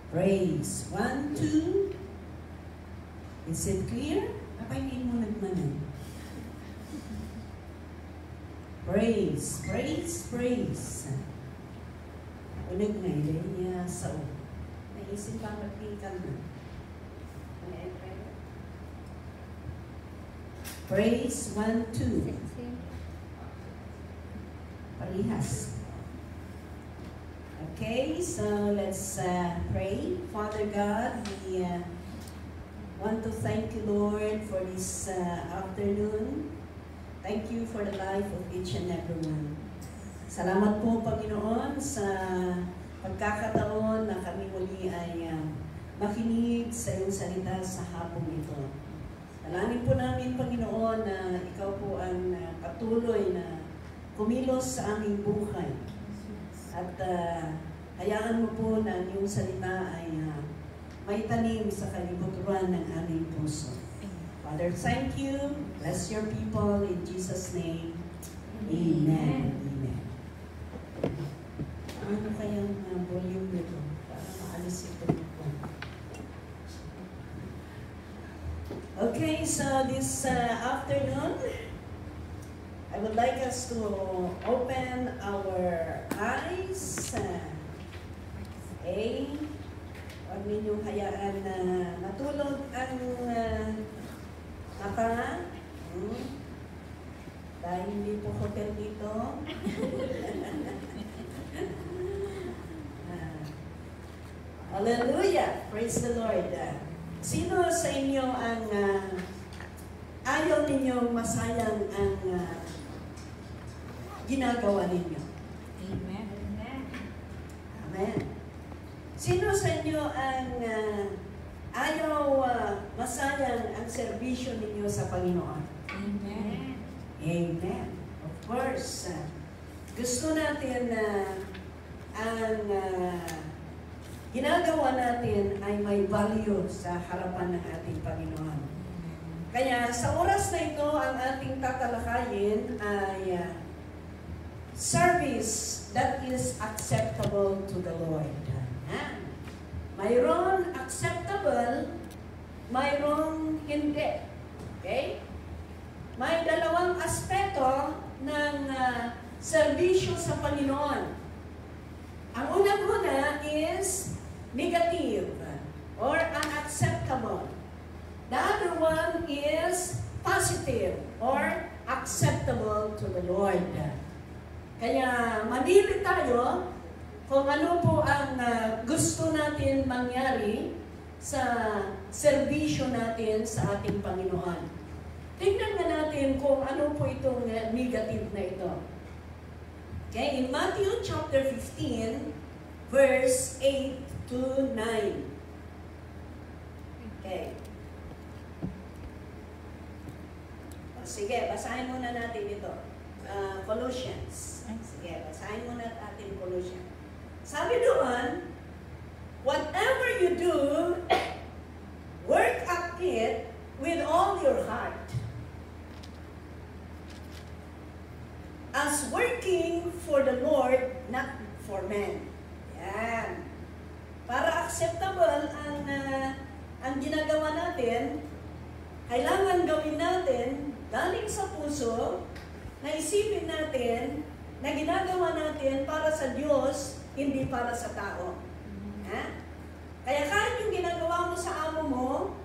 Praise. 1, 2. Is it clear? Napainin mo nagmanan. Praise, praise, praise. Unig na niya sa o. Naisip pa magpingkan na. Praise, 1, 2. Parihas. Okay, so let's pray. Father God, we want to thank you, Lord, for this afternoon. Thank you for the life of each and every one. Salamat po, Panginoon, sa pagkakataon na kami muli ay makinig sa iyong salita sa hapong ito. Dalangin po namin, Panginoon, na ikaw po ang patuloy na kumilos sa aming buhay. At hayaan mo po na ang iyong salita ay may tanim sa kalibuturan ng aming puso. Father, thank you. Bless your people in Jesus' name. Amen. Amen. Ano kayang volume nito? Para maalis ito. Okay, so this afternoon, I would like us to open our eyes. Okay. Huwag ninyong hayaan na matulog ang mata. Dahil hindi po hotel dito. Hallelujah! Praise the Lord. Sino sa inyo ang ayaw ninyong masayang ang ginagawa ninyo? Amen. Amen. Sino sa inyo ang ayaw masayang ang serbisyo ninyo sa Panginoon? Amen. Amen. Of course, gusto natin na ang ginagawa natin ay may value sa harapan ng ating Panginoon. Kaya sa oras na ito, ang ating tatalakayin ay service that is acceptable to the Lord. Mayroon acceptable, mayroon hindi. Okay? May dalawang aspeto ng serbisyo sa Panginoon. Ang unang-una is negative or unacceptable. The other one is positive or acceptable to the Lord. Kaya mamili tayo kung ano po ang gusto natin mangyari sa serbisyo natin sa ating Panginoon. Tingnan nga natin kung ano po itong negative na ito. Okay, in Matthew chapter 15, verse 8 to 9. Okay. Sige, basahin muna natin ito. Colossians. Sige, basahin muna natin Colossians. Sabi doon, whatever you do, work at it with all your heart, as working for the Lord, not for men. Yan. Para acceptable ang ginagawa natin, kailangan gawin natin galing sa puso, na isipin natin na ginagawa natin para sa Diyos, hindi para sa tao. Ha? Kaya kahit yung ginagawa mo sa amo mo,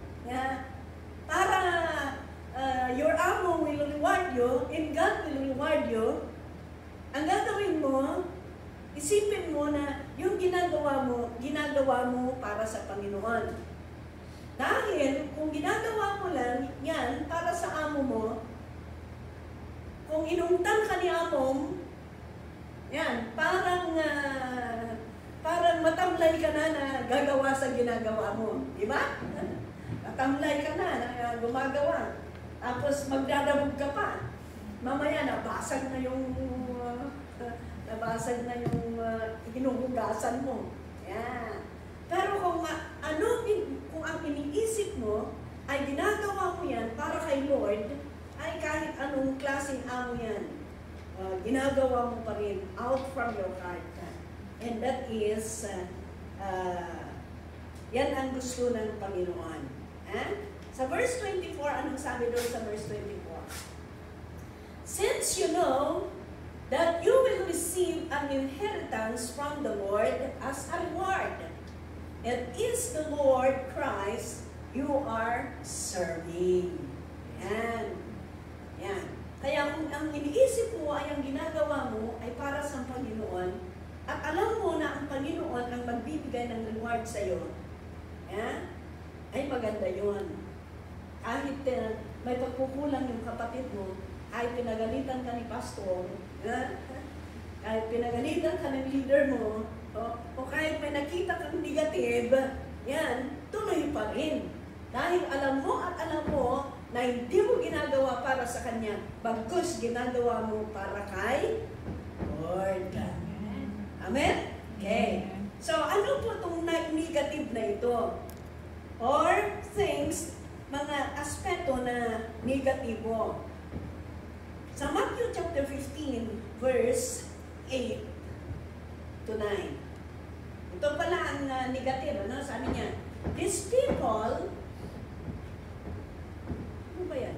para your amo will reward you, and God will reward you, ang gagawin mo, isipin mo na yung ginagawa mo para sa Panginoon. Dahil kung ginagawa mo lang yan para sa amo mo, kung inungtan ka ni amom, yan, parang matamlay ka na gagawa sa ginagawa mo. Di ba? Matamlay ka na gumagawa. Tapos magdadabog ka pa. Mamaya nabasag na yung hinuhugasan mo. Yan. Pero kung ang iniisip mo ay ginagawa mo yan para kay Lord, ay kahit anong klaseng amo yan, ginagawa mo pa rin out from your heart. And that is Yan ang gusto ng Panginoon. Sa verse 24, anong sabi doon sa verse 24? Since you know that you will receive an inheritance from the Lord as a reward, it is the Lord Christ you are serving. Yan. Yan. Kaya kung ang iniisip mo ay ang ginagawa mo ay para sa Panginoon, at alam mo na ang Panginoon ang magbibigay ng reward sa iyo, ay maganda yun. Kahit may pagkukulang yung kapatid mo, kahit pinagalitan ka ni pastor, kahit pinagalitan ka ng leader mo, o kahit may nakita kang negative, yan, tuloy pa rin. Dahil alam mo at alam mo na hindi mo ginagawa para sa Kanya, bagkus ginagawa mo para kay Lord. Amen? Okay. So, ano po itong negative na ito? Or things, mga aspeto na negatibo. Sa Matthew chapter 15, verse 8 to 9. Ito pala ang negative. Ano? Sabi niya, these people, ano ba yan?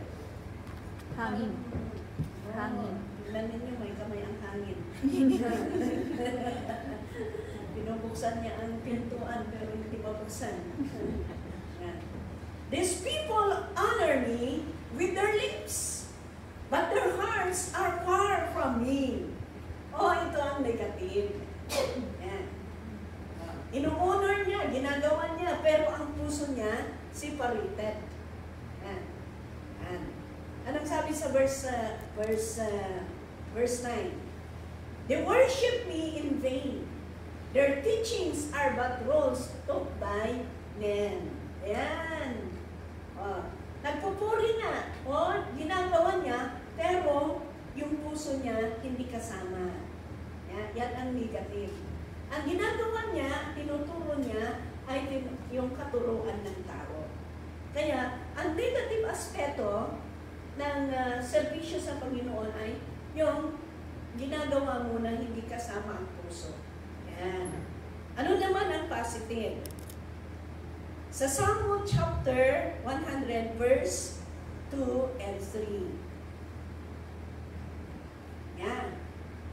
Hangin. Hangin. Tignan ninyo, may kamay ang hangin. Pinubuksan niya ang pintuan, pero hindi mabuksan. These people honor me with their lips, but their hearts are far from me. Oh, ito ang negative. Yan. Ino-honor niya, ginagawa niya, pero ang puso niya, separated. Yan. Yan. Anong sabi sa verse 9? They worship me in vain. Their teachings are but rules taught by men. Ayan. Nagpupuri na. Ginagawa niya, pero yung puso niya hindi kasama. Yan ang negative. Ang ginagawa niya, tinuturo niya, ay yung katuruan ng tao. Kaya, ang negative aspeto ng serbisyo sa Panginoon ay yung ginagawa mo na hindi kasama ang puso. Yan. Ano naman ang positive? Sa Psalm chapter 100, verse 2 and 3. Yan.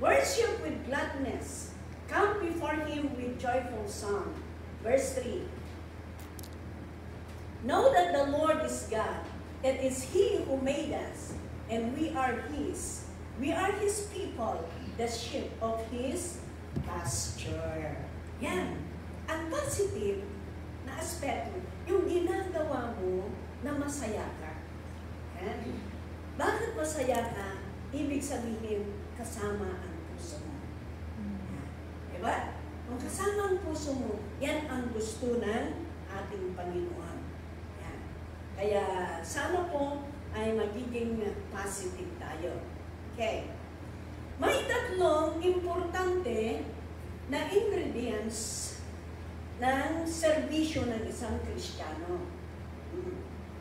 Worship with gladness. Come before Him with joyful song. Verse 3. Know that the Lord is God. It is He who made us, and we are His. We are His people, the sheep of His pasture. Yan. Ang positive na aspeto, yung ginagawa mo na masaya ka. Yan. Bakit masaya ka? Ibig sabihin, kasama ang puso mo. Yan. Diba? Kung kasama ang puso mo, yan ang gusto ng ating Panginoon. Yan. Kaya sana po ay magiging positive tayo. Okay. May tatlong importante na ingredients ng serbisyo ng isang Kristiyano.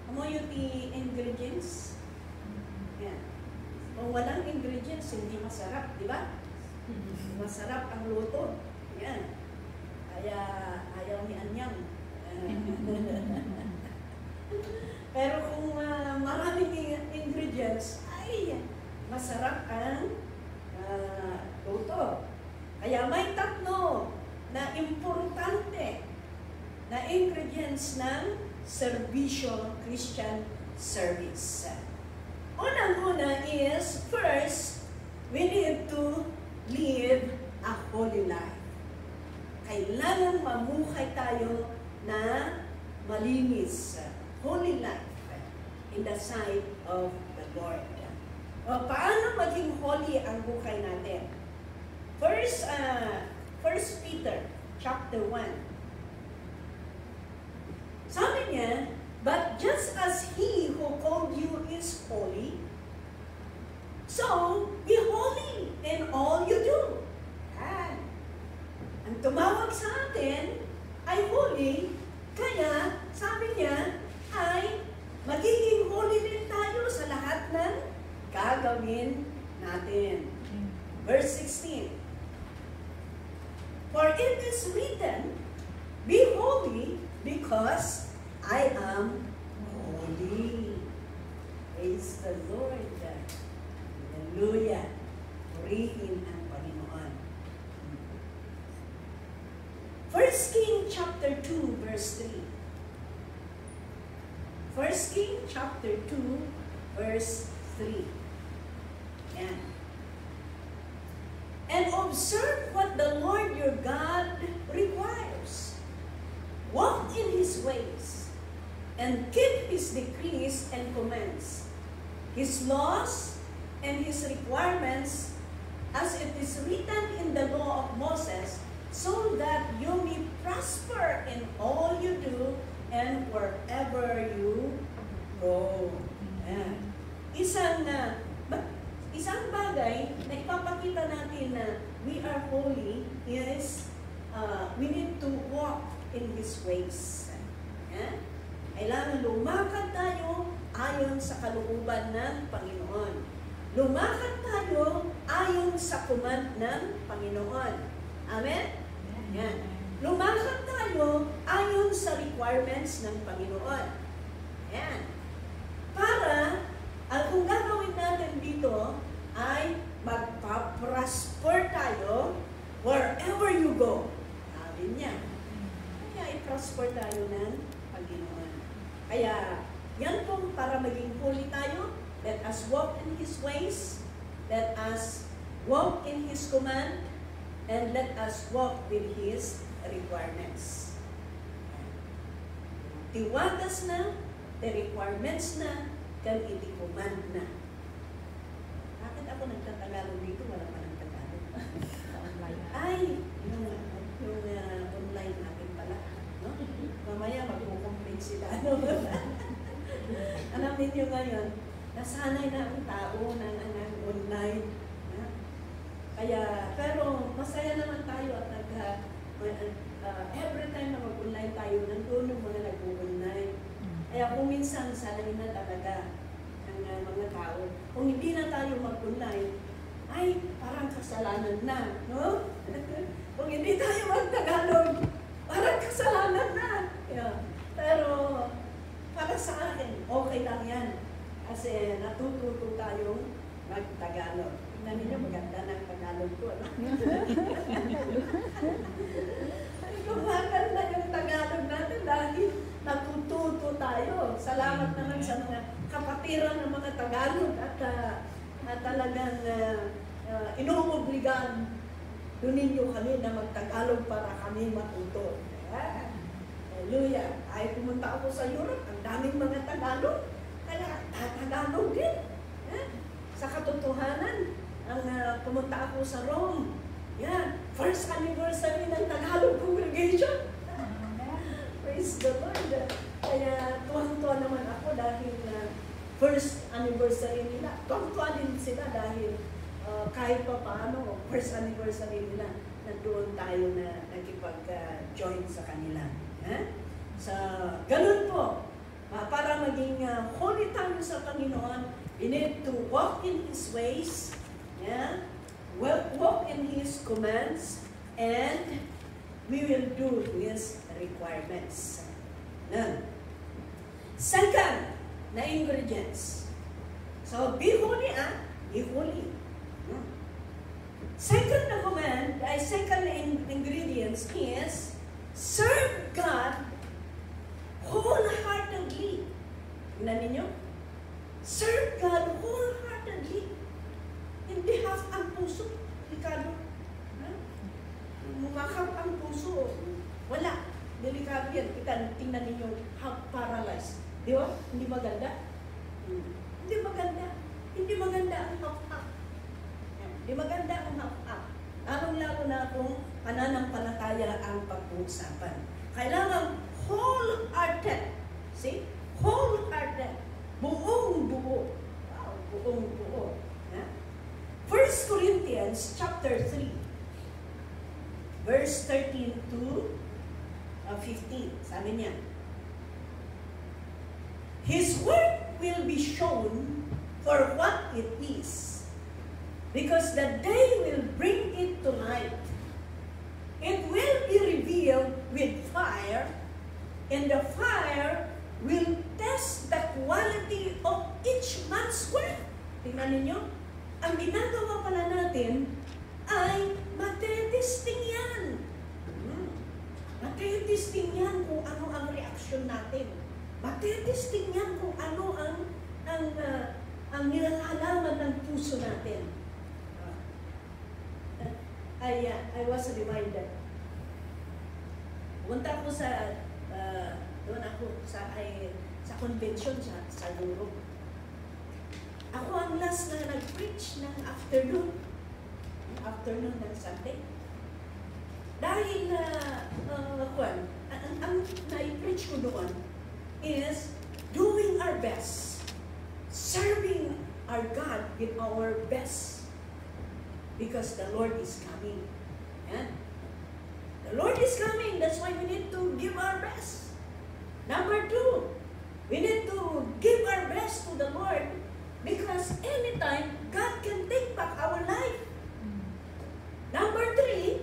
Ano yung ingredients? Yan. Kung walang ingredients, hindi masarap, di ba? Masarap ang luto. Yan. Kaya ayaw ni Anyang. Pero kung maraming ingredients, ay masarap ang luto. Kaya may tatlo na importante na ingredients ng serbisyo, Christian service. Unang-una is, first, we need to live a holy life. Kailangan mamuhay tayo na malinis, holy life in the sight of the Lord. O, paano maging holy ang buhay natin? First Peter chapter 1. Sabi niya, but just as He who called you is holy, so be holy in all you do. Yan. Ang tumawag sa atin ay holy, kaya sabi niya ay magiging holy din tayo sa lahat ng gagawin natin. Verse 16. For it is written, be holy, because I am holy. Praise the Lord. Hallelujah. Purihin ang Panginoon. 1 King chapter 2 verse 3. 1 King chapter 2 verse 3. Yan. And observe what the Lord your God requires. Walk in His ways, and keep His decrees and commands, His laws and His requirements, as it is written in the law of Moses, so that you may prosper in all you do and wherever you go. Ayan. Isang bagay na ipapakita natin na we are holy is we need to walk in His ways. Ayan. Kailangan lumakad tayo ayon sa kalooban ng Panginoon. Lumakad tayo ayon sa command ng Panginoon. Amen? Ayan. Lumakad tayo ayon sa requirements ng Panginoon. Ayan. Para, ang kung gagawin natin dito, ay magpa-prosper tayo wherever you go. Sabi niya. Kaya i-prosper tayo ng Panginoon. Kaya, yan pong para maging holy tayo, let us walk in His ways, let us walk in His command, and let us walk with His requirements. Tiwagas na, the requirements na, kan iti-command na. Bakit ako nagtatagalog dito? Wala pa ng Tagalog. Ay, yung online natin pala. No? Mamaya magkukomplete sila. Alamin nyo ngayon, nasanay na ang tao ng online. Ha? Kaya, pero masaya naman tayo at every time na mag-online tayo, nandun yung mga nag-online. Kaya kung minsan, sanay na talaga ang mga tao. Kung hindi na tayo mag-online, ay parang kasalanan na. No? Kung hindi tayo mag-Tagalog, parang kasalanan na. Yeah. Pero, para sa akin, okay lang yan. Kasi natututo tayong mag-Tagalog. Tingnan ninyo, maganda ng Tagalog ko. No? Ay, kung maganda yung Tagalog natin dahil natututo tayo. Salamat naman sa mga kapatiran ng mga Tagalog at talagang inuobligan doon ninyo kami na mag-Tagalog para kami matuto. Yeah. Hallelujah. Ay pumunta ako sa Europe, ang daming mga Tagalog. Kaya Tagalog din. Yeah. Sa katotohanan, pumunta ako sa Rome. Yeah. First anniversary ng Tagalog congregation. Praise the Lord. Kaya tuwang-tuwa naman ako dahil first anniversary nila. Tuwang-tuwa din sila dahil kahit pa paano, first anniversary nila, nandoon tayo na nakipag-join sa kanila. So, ganun po. Para maging holy tayo sa Panginoon, we need to walk in His ways, yeah? Walk in His commands, and we will do His requirements. Now, second na ingredients. So, be holy, be holy. Second na command, second na ingredients is serve God wholeheartedly. Tingnan ninyo? Serve God wholeheartedly. Hindi half ang puso, Ricardo. Half ang puso. Wala. Delikado yan. Tingnan ninyo, half paralyzed. Di ba? Hindi maganda? Hindi maganda. Hindi maganda ang half-half. Hindi maganda ang half-half. Lalong-lalo na kung pananampalataya ang pag-uusapan. Kailangan wholehearted. See? Wholehearted. Buong-buo. Wow, buong-buo. 1 Corinthians chapter 3, verse 13 to 15. Sabi niya, His work will be shown for what it is, because the day will bring it to light. It will be revealed with fire. And the fire will test the quality of each man's work. Tingnan ninyo, ang ginagawa pala natin ay matitesting yan. Matitesting yan kung ano ang reaksyon natin. Matitesting yan kung ano ang nilalalaman ng puso natin. I was reminded. Punta ako doon ako sa convention sa Europe. Ako ang last na nag-preach ng afternoon ng Sunday. Dahil ang na-preach ko doon is doing our best, serving our God with our best, because the Lord is coming. Yeah? The Lord is coming, that's why we need to give our best. Number 2, we need to give our best to the Lord, because anytime God can take back our life. Number 3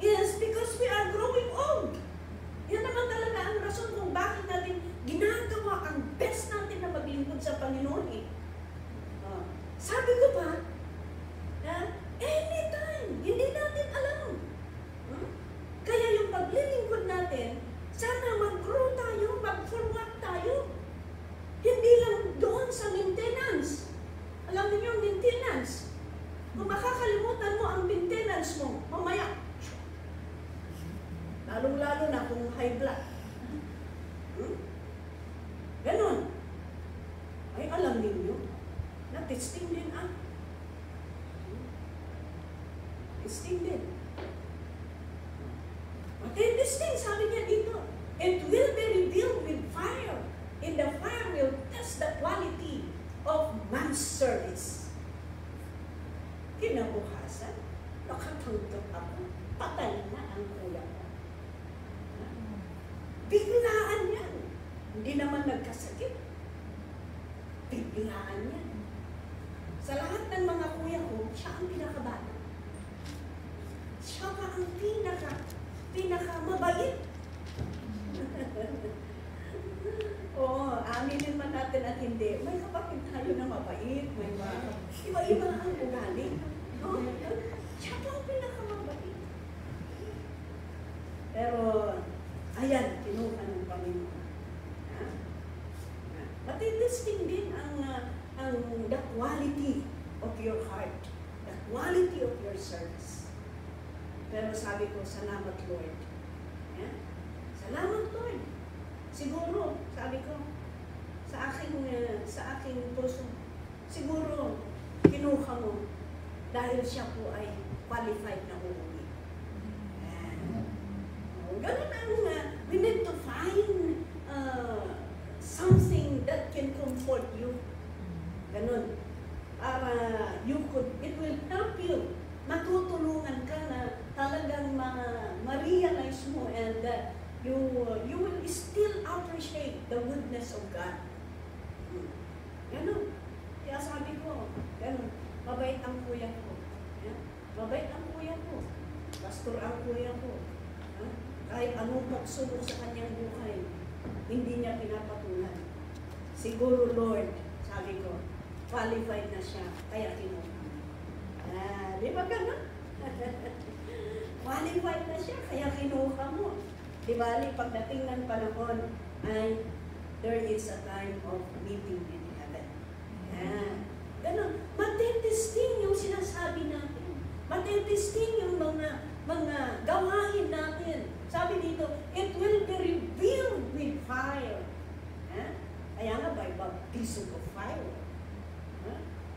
is because we are growing old. Yan naman talaga ang rason kung bakit natin ginagawa ang best natin na maglingkod sa Panginoon eh. Sabi ko pa, anytime, hindi natin alam. Kaya yung paglilingkod natin, sana mag-grow tayo, mag-forward tayo. Hindi lang doon sa maintenance. Alam niyo yung maintenance. Kung makakalimutan mo ang maintenance mo, mamaya, lalong-lalo na kung high blood. Ganon. Ay, alam ninyo, na-testing din testing din. Testing, sabi niya dito, it will be revealed with fire, and the fire will test the quality of man's service. Kinabukasan, nakatuntok ako, patay na ang kuya ko. Biglaan yan. Hindi naman nagkasakit. Biglaan yan. Sa lahat ng mga kuya ko, siya ang pinakabata. Siya pa ang pinakamabait. Oo, aminin man natin at hindi. May kapatid tayo na mabait, may iba-iba ang ugali. No? Siya pa ang pinakamabait. Pero, ayan, kinuha ng Panginoon. Matitesting din ang the quality of your heart, the quality of your service. Pero sabi ko, salamat Lord. Yeah? Salamat Lord. Siguro, sabi ko, sa aking puso, siguro, kinuha mo dahil siya po ay qualified na uuwi. Ganun ang, we need to find something that can comfort you. Ganun. Para it will help you. Matutulungan ka na talagang ma-realize mo and you will still appreciate the goodness of God. Ganun. Kaya sabi ko, ganun. Mabait ang kuya ko. Yeah? Mabait ang kuya ko. Pastor ang kuya ko. Kahit anong pagsubok sa kanyang buhay, hindi niya pinapatulan. Siguro, Lord, sabi ko, qualified na siya, kaya kinuha. Di ba gano'n? Qualified na siya, kaya kinuha mo. Di ba, pagdating ng panahon, ay there is a time of meeting in heaven. Gano'n. Matitesting yung sinasabi natin. Matitesting yung mga gawain natin. Sabi dito, it will be revealed with fire. Kaya nga, by baptism of fire.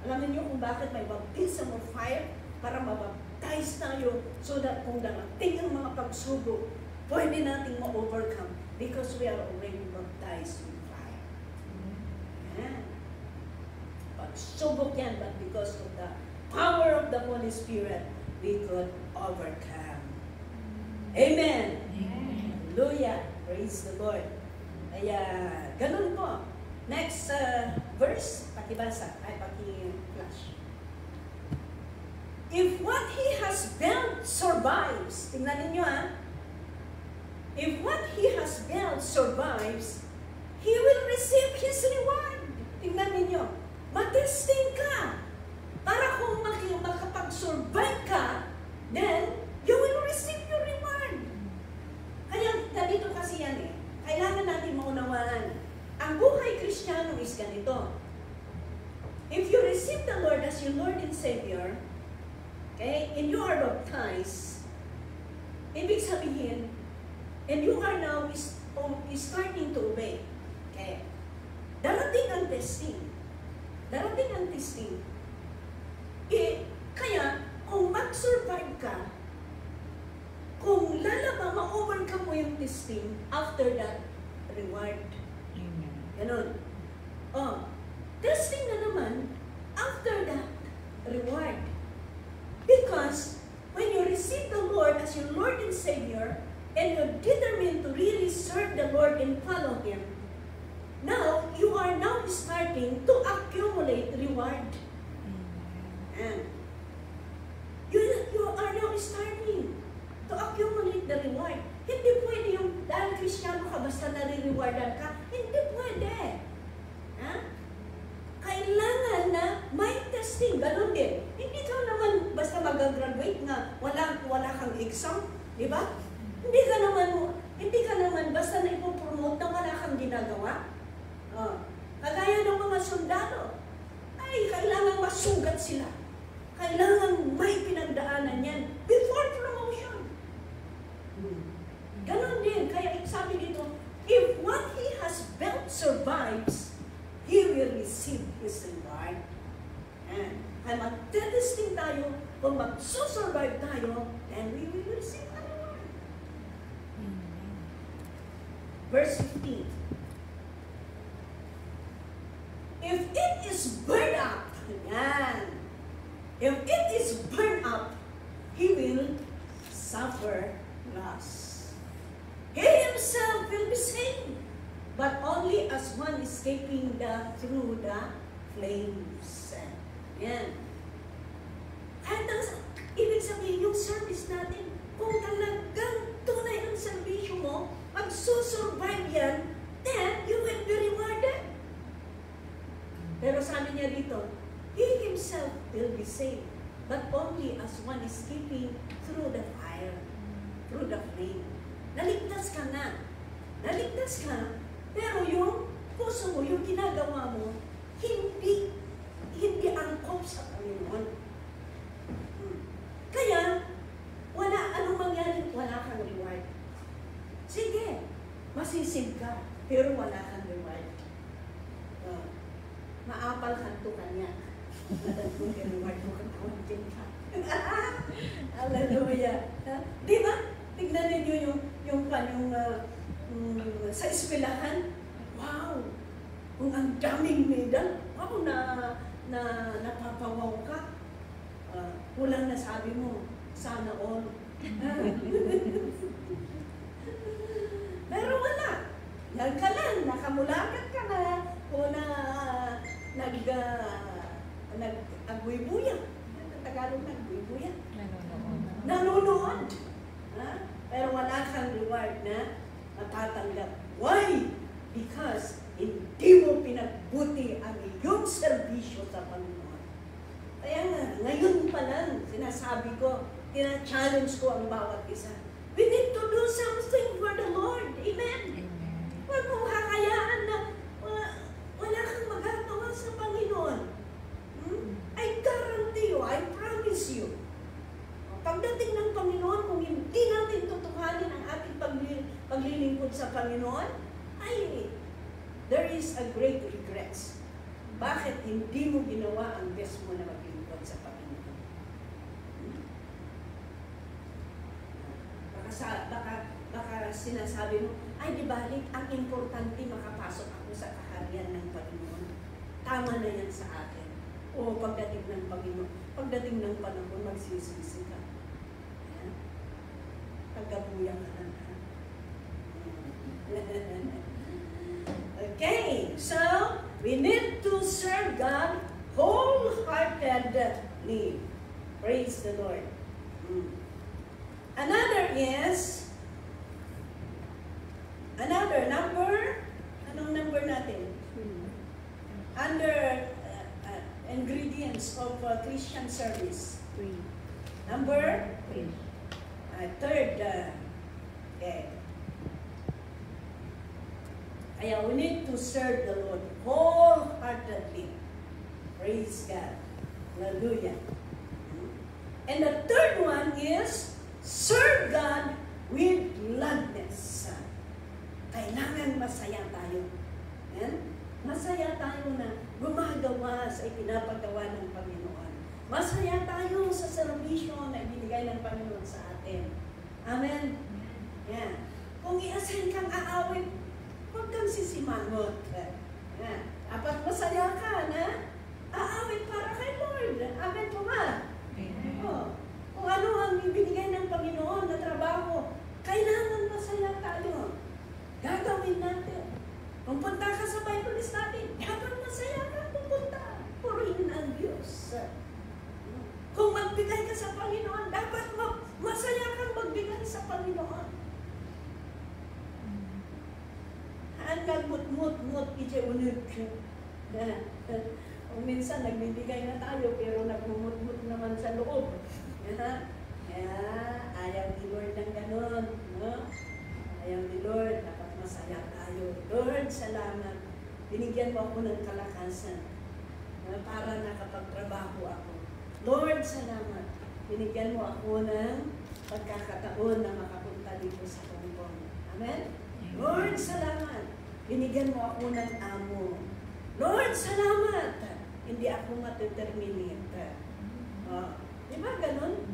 Alam niyo kung bakit may baptism of fire? Para mabaptize tayo so that kung darating ang mga pagsubok, pwede nating ma-overcome because we are already baptized with fire. Pagsubok yan, but because of the power of the Holy Spirit, we could overcome. Amen. Hallelujah. Praise the Lord. Kaya, ganun po. Next verse, pakibasa, ay paki-flash. If what he has built survives, tingnan ninyo if what he has built survives, he will receive his reward. Tingnan ninyo, matesting ka. Para kung makapag-survive ka, then you will receive your reward. Kaya ganito kasi yan eh. Kailangan natin maunawaan. Ang buhay Kristiyano is ganito. If you receive the Lord as your Lord and Savior, okay, and you are baptized, ibig sabihin, and you are now starting to obey. Okay. Darating ang testing. Darating ang testing. Kaya, kung mag-survive ka, kung lalabang, ma-overcome mo yung testing, after that, reward. Amen. Ganon. Testing na naman, after that, reward. Because, when you receive the Lord as your Lord and Savior, and you're determined to really serve the Lord and follow Him, now, you are now starting to accumulate reward. And you are now starting to accumulate the reward. Hindi pwede yung dahil Kristiyano ka, basta nare-rewardan ka. Hindi pwede. Ha? Kailangan na may testing. Ganon din. Hindi ka naman basta mag-graduate nga, wala kang exam. Di ba? Hindi ka naman basta na ipopromote na wala kang ginagawa. Kagaya ng mga sundalo, ay kailangan masugat sila. Kailangan may pinagdaanan yan before promotion. Ganon din. Kaya sabi dito, if what he has built survives, he will receive his reward. And kaya magtesting tayo, kung magsusurvive tayo, then we will receive a reward. Verse 15. If it is burned up, yan. If it is burned up, he will suffer loss. He himself will be saved, but only as one escaping through the flames. Yan. Ibig sabihin, yung service natin, kung talagang tunay ang servisyo mo, magsusurvive yan, then you will be rewarded. Pero sabi niya dito, he himself will be saved, but only as one escaping through the fire, through the flame. Naligtas ka na. Naligtas ka, pero yung puso mo, yung ginagawa mo, hindi angkop sa Panginoon. Kaya, anong mangyari? Wala kang reward. Sige, masisid ka, pero wala kang reward. Maapal kanto kanya. Kung reward mo kang kauntin ka. Hallelujah. Di ba? Tignan ninyo yung sa eskwelahan. Wow! Kung ang daming medal, wow, napapawaw ka. Kulang na sabi mo, sana all. Pero wala. Nagkalan, nakamulagat ka na, o nag-agwibuya. Tagalog nag-agwibuya. Nanonood. Pero wala kang reward na matatanggap. Why? Because hindi mo pinagbuti ang iyong serbisyo sa Panginoon. Kaya nga, ngayon pa lang, sinasabi ko, tina-challenge ko ang bawat isa. We need to do something for the Lord. Amen? Huwag mong hakayaan na wala kang magagawa sa Panginoon. I guarantee you, I promise you, pagdating ng Panginoon, kung hindi natin tutuhanin ang ating paglilingkod sa Panginoon, there is a great regrets. Bakit hindi mo ginawa ang best mo na maglingkod sa Panginoon? Baka sinasabi mo, ay di balik, ang importante makapasok ako sa kaharian ng Panginoon. Tama na yan sa akin. O pagdating ng Panginoon, pagdating ng panahon, magsisisi ka. Pagkabuyang ka lang. Okay, so we need to serve God wholeheartedly. Praise the Lord. Another is Another number, anong number natin? Under ingredients of Christian service. 3. Number? 3. Third, okay. Kaya we need to serve the Lord wholeheartedly. Praise God. Hallelujah. And the third one is serve God with gladness. Kailangan masaya tayo. Masaya tayo na gumagawa sa ipinapagawa ng Panginoon. Masaya tayo sa serbisyo na ibinigay ng Panginoon sa atin. Amen? Yan. Kung i-assign kang aawit, huwag kang sisimangot. Dapat masaya ka na aawit para kay Lord. Amen po ba? Kung ano ang ibinigay ng Panginoon na trabaho, kailangan masaya tayo. Gagawin natin. Kung punta ka sa Bible study, dapat masaya ka pupunta. Purihin ang Diyos. Kung magbigay ka sa Panginoon, dapat masaya kang magbigay sa Panginoon. Ang nagmut-mut-mut, ije unod ka. Kung minsan nagbibigay na tayo, pero nagmumut-mut naman sa loob. Ayaw ni Lord ng ganon. No? Ayaw ni Lord, dapat masaya tayo. Lord, salamat. Binigyan mo ako ng kalakasan para nakapagtrabaho ako. Lord, salamat. Binigyan mo ako ng pagkakataon na makapunta dito sa Hong Kong. Amen? Lord, salamat. Binigyan mo ako ng amo. Lord, salamat. Hindi ako matuterminate. Di ba ganun?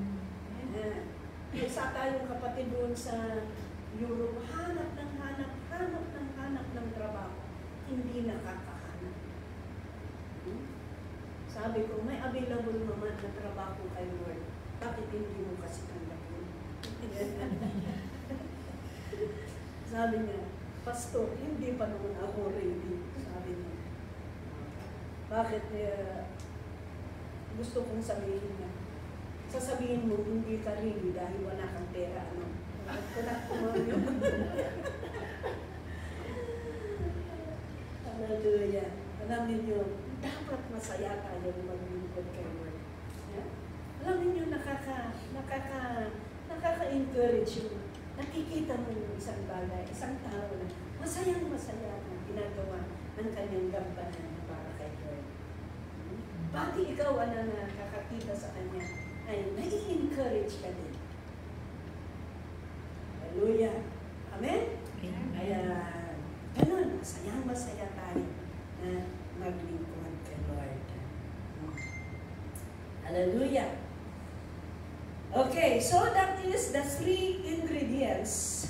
Isa tayong kapatid doon sa Europe, hanap ng trabaho. Hindi nakakahanap. Sabi ko, may available naman na trabaho kay Lord. Bakit hindi mo kasi tanggapin? Sabi niya, Pastor, hindi pa naman ako ready. Sabi niya. Bakit? Gusto kong sabihin niya. Sasabihin mo, hindi ka ready dahil wala kang pera. Hallelujah. Alam niyo, dapat masaya tayo maglingkod kay Lord. Alam niyo, nakaka-encourage yung nakikita mo yung isang bagay, isang tao na masayang-masaya na ginagawa ng kanyang gampanan para kay Lord. Pati ikaw na nakakakita sa kanya, ay nai-encourage ka din. Hallelujah. Amen? Kaya, ganun, masayang-masaya tayo na maglingkod kay Lord. Hallelujah. Okay, so that is the 3 ingredients.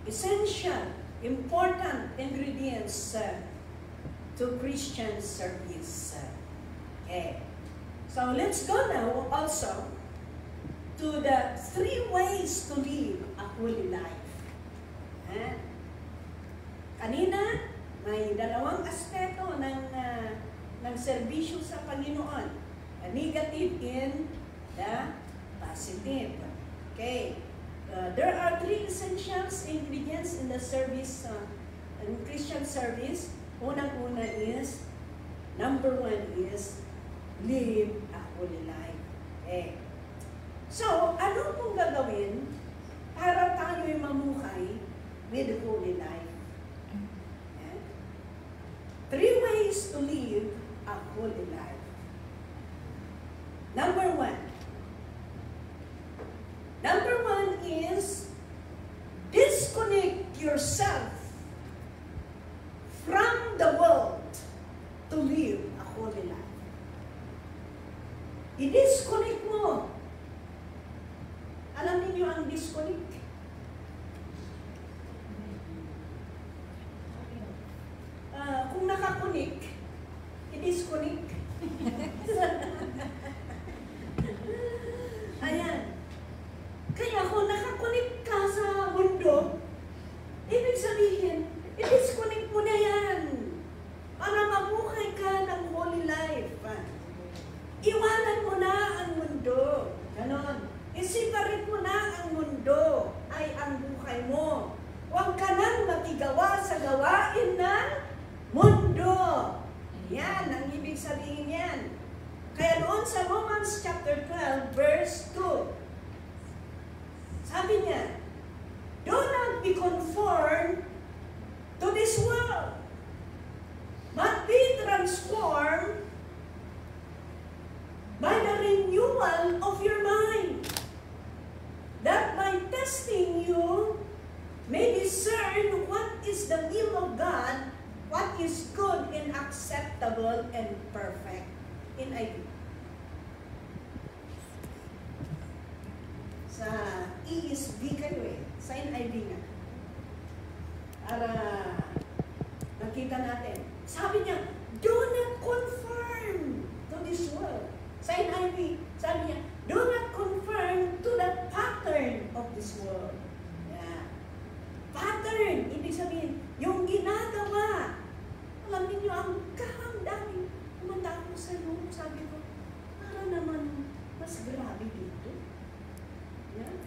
Essential, important ingredients to Christian service. Okay. So let's go now also to the 3 ways to live a holy life. Kanina, may 2 aspeto ng serbisyo sa Panginoon. The negative and the positive. Okay. There are 3 essentials ingredients in the service, in Christian service. Unang-una is, number 1 is, live a holy life. Okay. So, ano pong gagawin para tayo'y mamuhay with a holy life? 3 ways to live a holy life. Number 1 is disconnect yourself from the world to live a holy life. I-disconnect mo. Alam niyo ang disconnect? Kung nakakunik, i-disconnect. Ayan. Kaya kung nakakunik ka sa mundo, ibig sabihin, i-disconnect mo na yan para mabuhay ka ng holy life. Iwanan mo na ang mundo. Ganon. I-separate mo na ang mundo. Romans chapter 12, verse 2. Sabi niya, do not be conformed to this world, but be transformed by the renewal of your mind, that by testing you may discern what is the will of God, what is good and acceptable and perfect. In NIV. Sa ESV kayo eh. Sa NIV nga. Para nakita natin. Sabi niya, do not conform to this world. Sa NIV, sabi niya, do not conform to the pattern of this world. Yeah. Pattern, ibig sabihin, yung ginagawa. Alam niyo, ang daming kumanta ko sa room, sabi ko, para naman mas grabe dito. Yeah.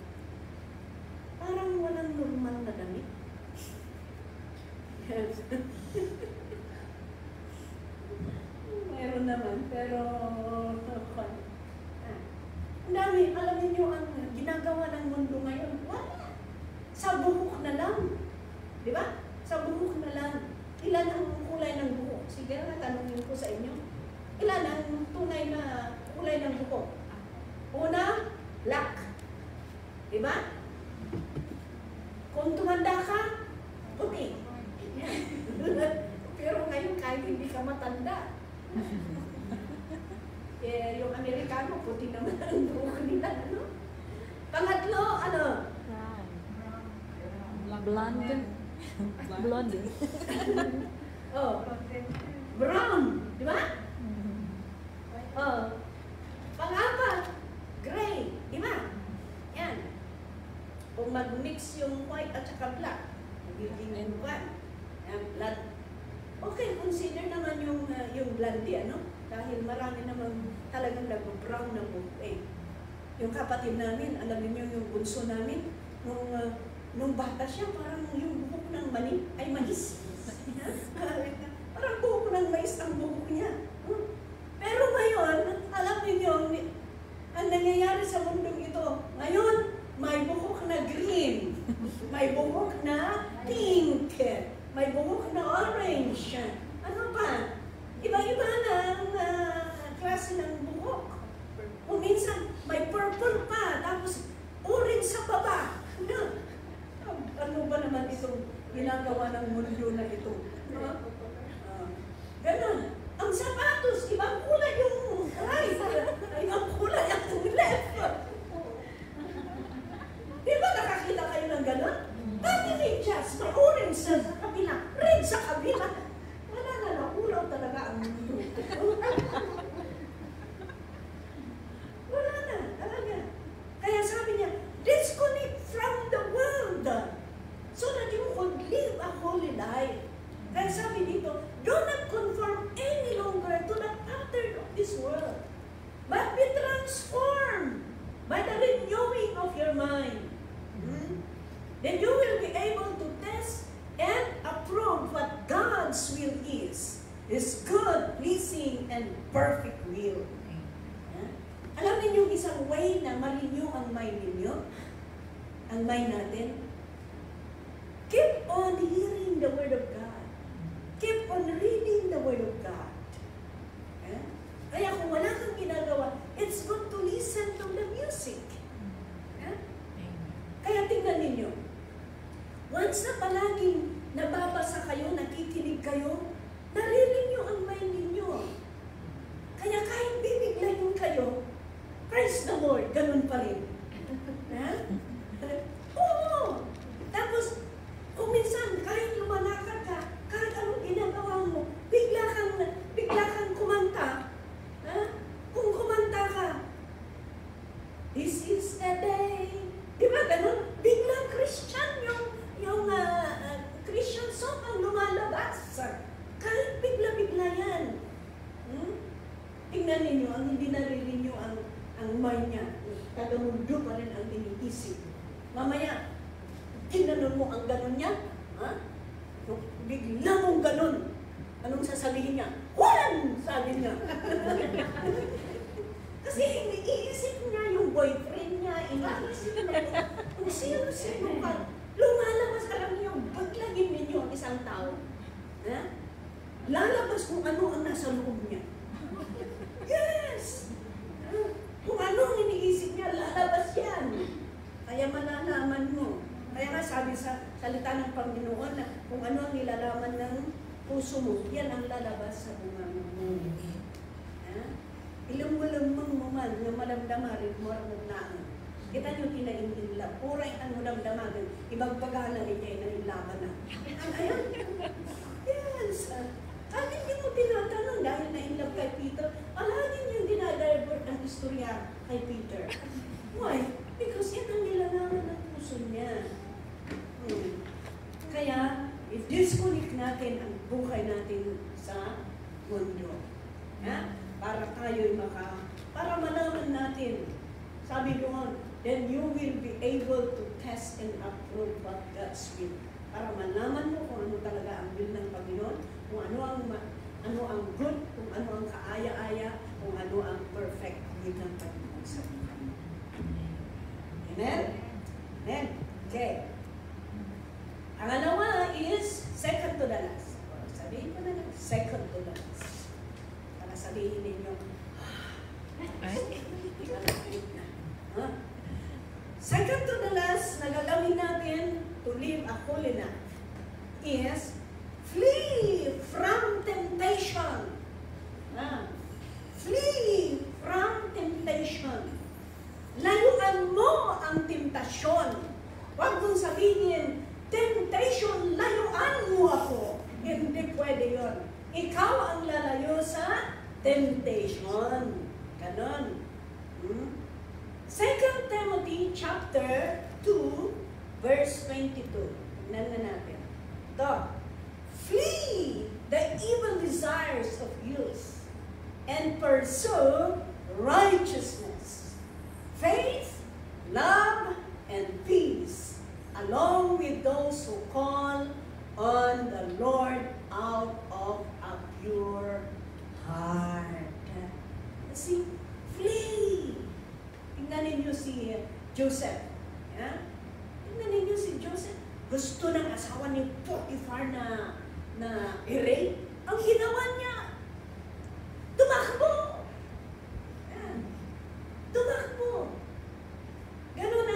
Parang walang normal na damit. Yes. Meron naman, pero ang dami, alam niyo ang ginagawa ng mundo ngayon, wala. Sa buhok na lang. Di ba? Sa buhok na lang. Ilan ang kulay ng buhok? Sige na, tanongin ko sa inyo. Ilan ang tunay na kulay ng buhok? Una, black. Di ba? Kung tumanda ka, puti. Pero ngayon kahit hindi ka matanda. Yung Amerikano, puti naman ang buhok nila. Ano? Pangatlo, ano? Blonde. Blonde. Oh, brown, di ba? Oh, pang-apat, gray, di ba? Yan. Kung mag-mix yung white at saka black, magiging yung one. Yan, blood. Okay, consider naman yung blondie, ano? Dahil marami naman talagang nag-brown na buhok eh. Yung kapatid namin, alam niyo yung bunso namin, nung bata siya, parang yung buhok ng mais. Parang buhok ng mais ang buhok niya. Pero ngayon, alam niyo, ang nangyayari sa mundong ito, ngayon, may buhok na green, may buhok na pink, may buhok na orange. Ano pa? Iba-iba na ang klase ng buhok. Kung minsan, may purple pa, tapos orange sa baba. Ano ba naman itong ginagawa ng mundo na ito? Ganon. Ang sapatos, ibang kulay yung right, ibang kulay ang left. Di ba nakakita kayo ng ganon? Dati medyas, may orange sa kabila, red sa kabila. Wala na, nakulaw talaga ang mundo. Wala na, talaga. Kaya sabi niya, disconnect from the world so that you could live a holy life. Kaya sabi dito, do not conform any longer to the pattern of this world, but be transformed by the renewing of your mind. Then you will be able to test and approve what God's will is. His good, pleasing, and perfect will. Alam niyo yung isang way na ma-renew ang mind ninyo? Ang mind natin? Keep on hearing the Word of God. Keep on reading the Word of God. Kaya kung wala kang ginagawa, it's good to listen to the music. Kaya tingnan ninyo, once na palaging nababasa kayo, nakikinig kayo, nare-renew ang mind ninyo. Kaya kahit bibiglayin kayo, praise the Lord, ganun pa rin. Oo! Tapos, kung minsan, kahit lumalakad ka, kahit anong ginagawa mo, bigla kang kumanta. Kung kumanta ka, this is the day. Di ba ganun? Biglang Christian yung Christian song ang lumalabas. Kahit bigla-bigla yan. Tingnan ninyo, ang hindi nare-renew ang mind niya. Tagamundo pa rin ang iniisip. Mamaya, tingnan mo ang ganun niya. Bigla mong ganun. Anong sasabihin niya? Juan! Sabi niya. Kasi iniisip niya yung boyfriend niya, iniisip niya kung sino-sino ka. Lumalabas, alam niyo, paglagin ninyo ang isang tao. Lalabas kung ano ang nasa loob niya. Yes! Kung ano ang iniisip niya, lalabas yan. Kaya malalaman mo. Kaya nga sabi sa salita ng Panginoon na kung ano ang nilalaman ng puso mo, yan ang lalabas sa bunga mo. Ilang-walang mo man, nga malamdama rin mo ang naan. Kita nyo kinainila, puray ang malamdama, ibagbaga na rin niya na ilaban na. Ayan. Yes. At hindi mo tinatanong dahil na-inlove kay Peter, palagi niyang dinadivert ang istorya kay Peter. Why? Because yan ang nilalaman ng puso niya. Kaya, i-disconnect natin ang buhay natin sa mundo. Para tayo'y para malaman natin. Sabi doon, then you will be able to test and approve what God's will. Para malaman mo kung ano talaga ang will ng Panginoon, kung ano ang good, kung ano ang kaaya-aya, kung ano ang perfect will ng Panginoon sa buhay mo. Amen? Amen? Okay. Ang alawa is second to the last. Sabihin ko na lang, second to the last. Para sabihin ninyo, second to the last na gagawin natin to live a holy life is flee from temptation. Flee from temptation. Layuan mo ang temptasyon. Huwag mong sabihin, temptation, layuan mo ako. Hindi pwede yun. Ikaw ang lalayo sa temptation. Ganon. 2 Timothy chapter 2, verse 22. Tignan na natin. Ito. Flee the evil desires of youth and pursue righteousness, faith, love, and peace, along with those who call on the Lord out of a pure heart. See, flee. Tingnan ninyo si Joseph. Tingnan ninyo si Joseph. Gusto ng asawa ni Potiphar na i-rape. Ang ginawa niya, tumakbo. Tumakbo. Ganun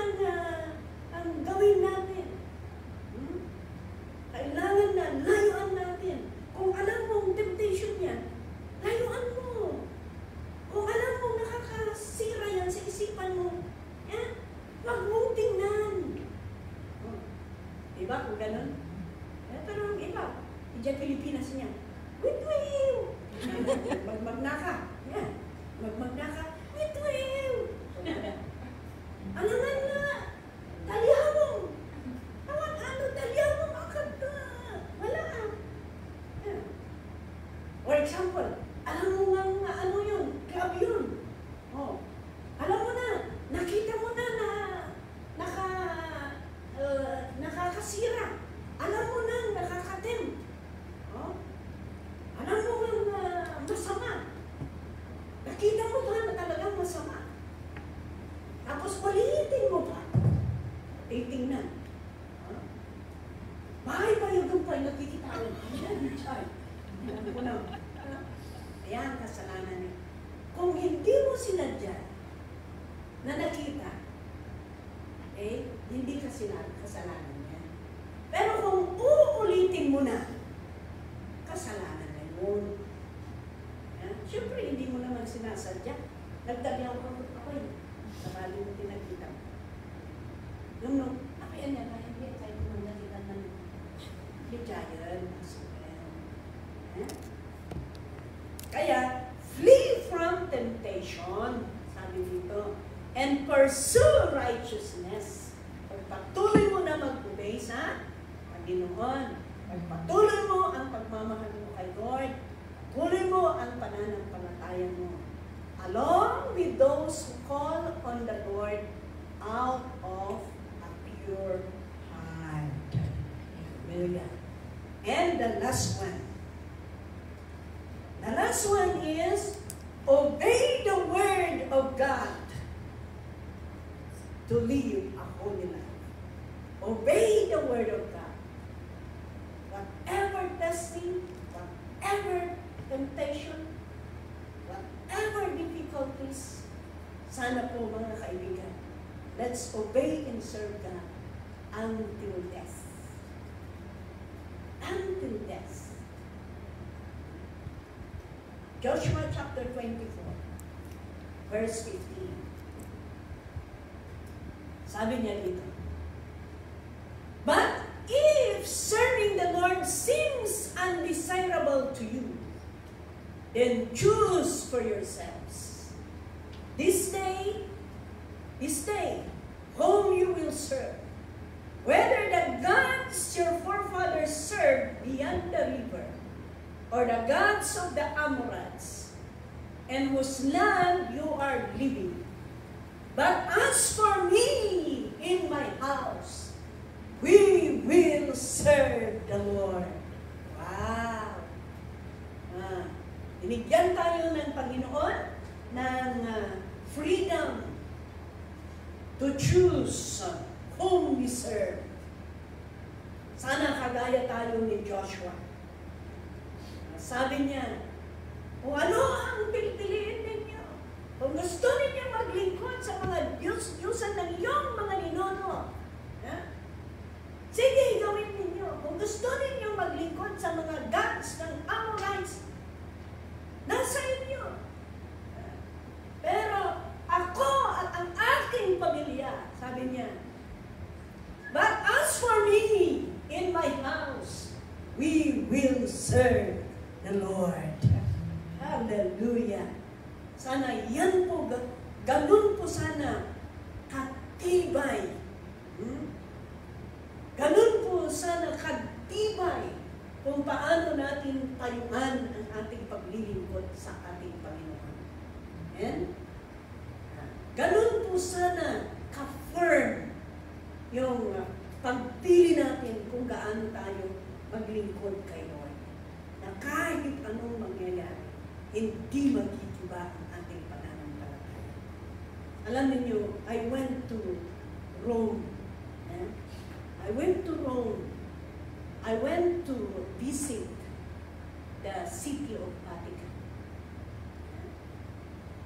ang gawin natin. Kailangan na layuan natin. Kung alam mong temptation yan, layuan mo. Kung alam mong nakakasira yan sa isipan mo, wag mong tingnan. Diba kung ganun? Pero ang iba, diyan Pilipinas niya, witwiw! Magmagnaka. Magmagnaka, witwiw! Alangan na! Talyamong! Talyamong akad ka! Wala. For example, alam mo nga ano yun, club yun. Alam mo na, nakita mo na nakakasira. Alam mo na, nakakatim. Alam mo nga masama. Nakita mo ba na talagang masama? Tapos palitin mo pa. Titingnan. Bahay pa yung gumpay, nakikitawan. Ayan ko na. Ayan, kasalanan niya. Kung hindi mo sinadya na nakita, hindi kasalanan niya. Pero kung uulitin mo na, kasalanan na yun. Siyempre, hindi mo naman sinasadya. Nagdagyaw ka mo ako yun. Sabali mo tinagkita mo. Nung, ako yan yan, hindi tayo kung nakita ng hijayan. Kaya, flee from temptation, sabi dito, and pursue righteousness. Pagpatuloy mo na mag-obey sa Panginoon. Pagpatuloy mo ang pagmamahal mo kay Lord. Pagpatuloy mo ang pananampalataya mo. Along with those who call on the Lord out of a pure heart. Hallelujah. And the last one. The last one is obey the word of God to live a holy life. Obey the word of God. Whatever testing, whatever temptation, whatever difficulties, sana po mga kaibigan, let's obey and serve God until death. Until death. Joshua chapter 24, verse 15. Sabi niya dito, but if serving the Lord seems undesirable to you, then choose for yourselves this day, whom you will serve, whether the gods your forefathers served beyond the river, or the gods of the Amorites, and whose land you are living. But as for me in my house, we will serve the Lord. Wow! Binigyan tayo ng Panginoon ng freedom to choose whom we serve. Sana kagaya tayo ni Joshua. Sabi niya, kung ano ang pipiliin ninyo, kung gusto ninyo maglingkod sa mga Diyos-Diyosan ng iyong mga ninuno, sige, gawin ninyo. Kung gusto ninyo maglingkod sa mga gods ng Amorites, nasa inyo. Pero ako at ang aking pamilya, sabi niya, but as for me, in my house, we will serve the Lord. Hallelujah. Sana yan po, ganun po sana katibay. Ganun po sana katibay kung paano natin tayuan ang ating paglilingkod sa ating Panginoon. Amen? Ganun po sana ka-firm yung pagpili natin kung gaano tayo maglingkod kay Lord. Na kahit anong mangyayari, hindi magkikiba ang ating pananampalataya. Alam niyo, I went to Rome. I went to Rome. I went to visit the city of Vatican.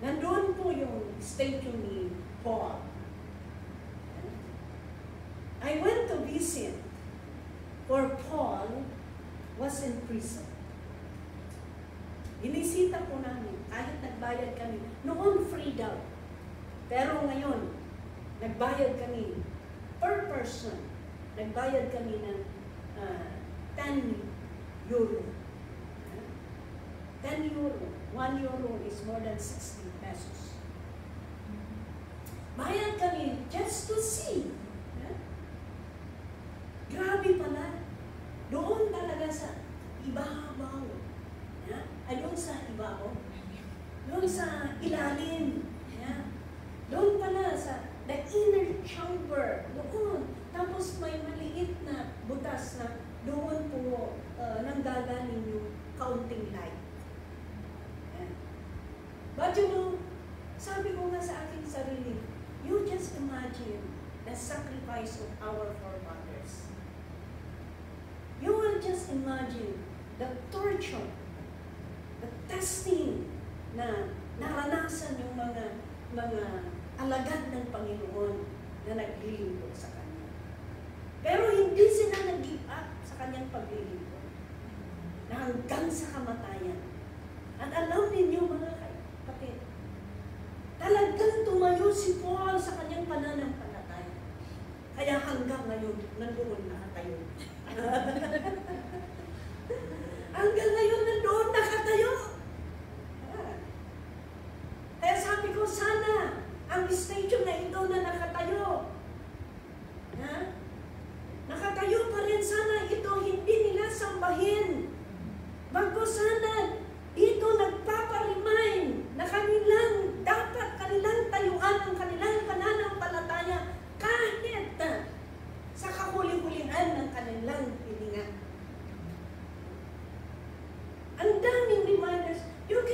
Nandoon po yung statue ni Paul. I went to visit for Paul was in prison. Inisita po namin, kahit nagbayad kami. Noon free daw. Pero ngayon, nagbayad kami per person. Nagbayad kami ng 10 euro. 10 euro. 1 euro is more than 60 pesos. Bayad kami just to see. Grabe pala. Doon talaga sa ibabaw. Ayun sa ibabaw. Doon sa ilalim. Doon pala sa the inner chamber. Doon. Tapos may maliit na butas na doon po nanggagaling yung counting light. But you know, sabi ko nga sa aking sarili, you just imagine the sacrifice of our forefathers. You will just imagine the torture, the testing na naranasan yung mga alagad ng Panginoon na naglilingkod sa Kanya. Pero hindi sila nag-give up sa Kanyang paglilingkod na hanggang sa kamatayan. At alam ninyo mga kapatid, talagang tumayo si Paul sa Kanyang pananampalataya. Kaya hanggang ngayon, nandoon nakatayo. Hanggang ngayon, nandoon nakatayo. Kaya sabi ko, sana ang statue na ito na nakatayo, nakatayo pa rin sana ito, hindi nila sambahin. Bago sana ito nagpaparemind na dapat kanilang tayuan ang kanilang pananampalataya kahit sa kahuli-hulihan ng kanilang hininga.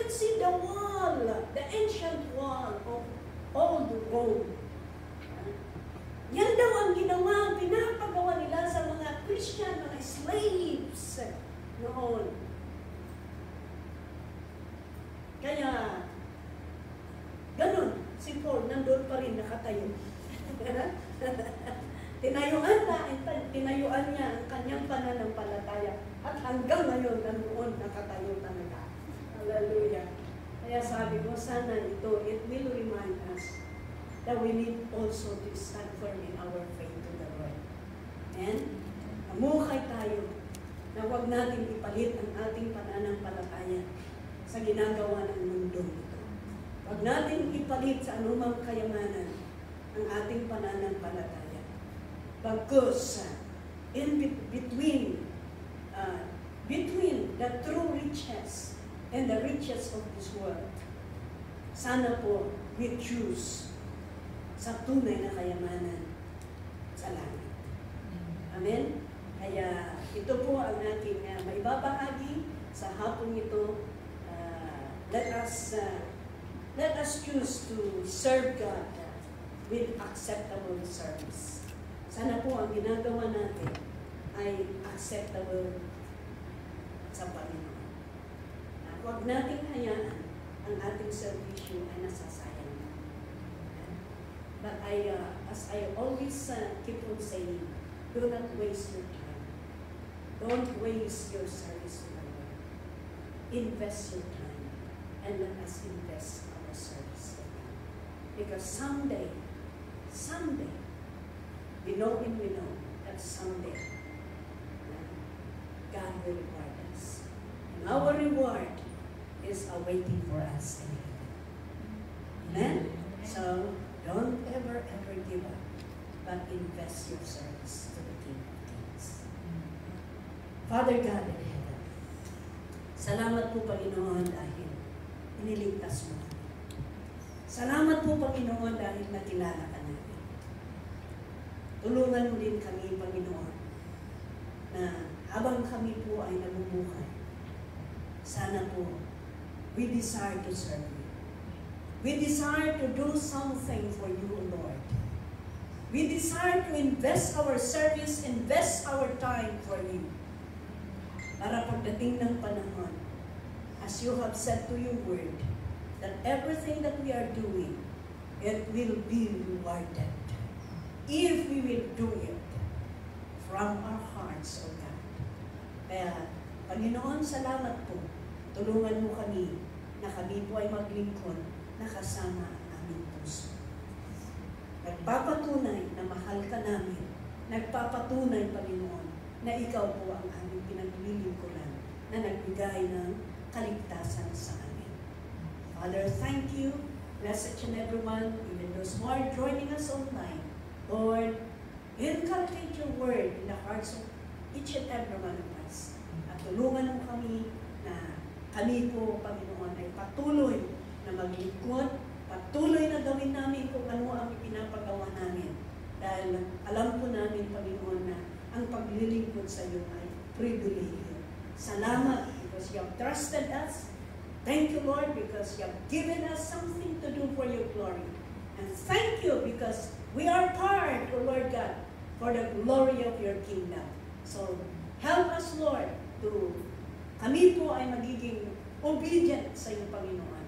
can see the wall, the ancient wall of old Rome. Yan daw ang ginawa, pinapagawa nila sa mga Christian, mga slaves noon. Kaya, ganun, si Paul nandun pa rin nakatayo. Tinayuan niya ang kanyang pananampalataya at hanggang ngayon nandoon nakatayo talaga. Hallelujah. Kaya sabi ko, sana ito, it will remind us that we need also to stand firm in our faith to the Lord. And mamukay tayo na huwag natin ipalit ang ating pananampalataya sa ginagawa ng mundo ito. Huwag natin ipalit sa anumang kayamanan ang ating pananampalataya. Because between the true riches and the riches of this world, sana po we choose sa tunay na kayamanan sa langit. Amen? Kaya ito po ang ating maibabahagi sa hapon ito. Let us choose to serve God with acceptable service. Sana po ang ginagawa natin ay acceptable sa Panginoon. Huwag nating hayaan ang ating servisyo ay nasasayang. But as I always keep on saying, do not waste your time. Don't waste your service to the Lord. Invest your time and let us invest our service to God. Because someday, we know that someday God will reward us. And our reward is awaiting for us in heaven. Amen? So, don't ever give up, but invest your service to the King of Kings. Father God in heaven, salamat po Panginoon dahil iniligtas mo kami. Salamat po Panginoon dahil nakilala ka namin. Tulungan mo din kami, Panginoon, na habang kami po ay nabubuhay, sana po, we desire to serve you. We desire to do something for you, Lord. We desire to invest our service, invest our time for you. Para pagdating ng panahon, as you have said to your word, that everything that we are doing, it will be rewarded. If we will do it from our hearts, O God. Kaya, Panginoon, salamat po. Tulungan mo kami na kami po ay maglingkod na kasama ang aming puso. Nagpapatunay na mahal ka namin. Nagpapatunay, Panginoon, na ikaw po ang aming pinaglilingkuran na nagbigay ng kaligtasan sa amin. Father, thank you. Bless each and everyone, even those who are joining us online. Lord, inculcate your word in the hearts of each and every one of us. At tulungan mo kami na kami po, Panginoon, ay patuloy na maglingkod, patuloy na gawin namin kung ano ang pinapagawa namin. Dahil alam po namin, Panginoon, na ang paglilingkod sa iyo ay pribilehyo. Salamat because you have trusted us. Thank you, Lord, because you have given us something to do for your glory. And thank you because we are part, O Lord God, for the glory of your kingdom. So, help us, Lord, to kami po ay magiging obedient sa iyong Panginoon.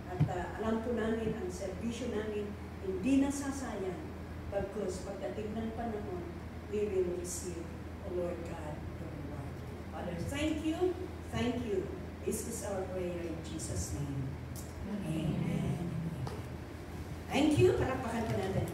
At alam po namin, ang servisyo namin hindi nasasayang because pagdating ng panahon, we will receive, O Lord God, the reward. Father, thank you. Thank you. This is our prayer in Jesus' name. Amen. Thank you. Palakpakan po natin.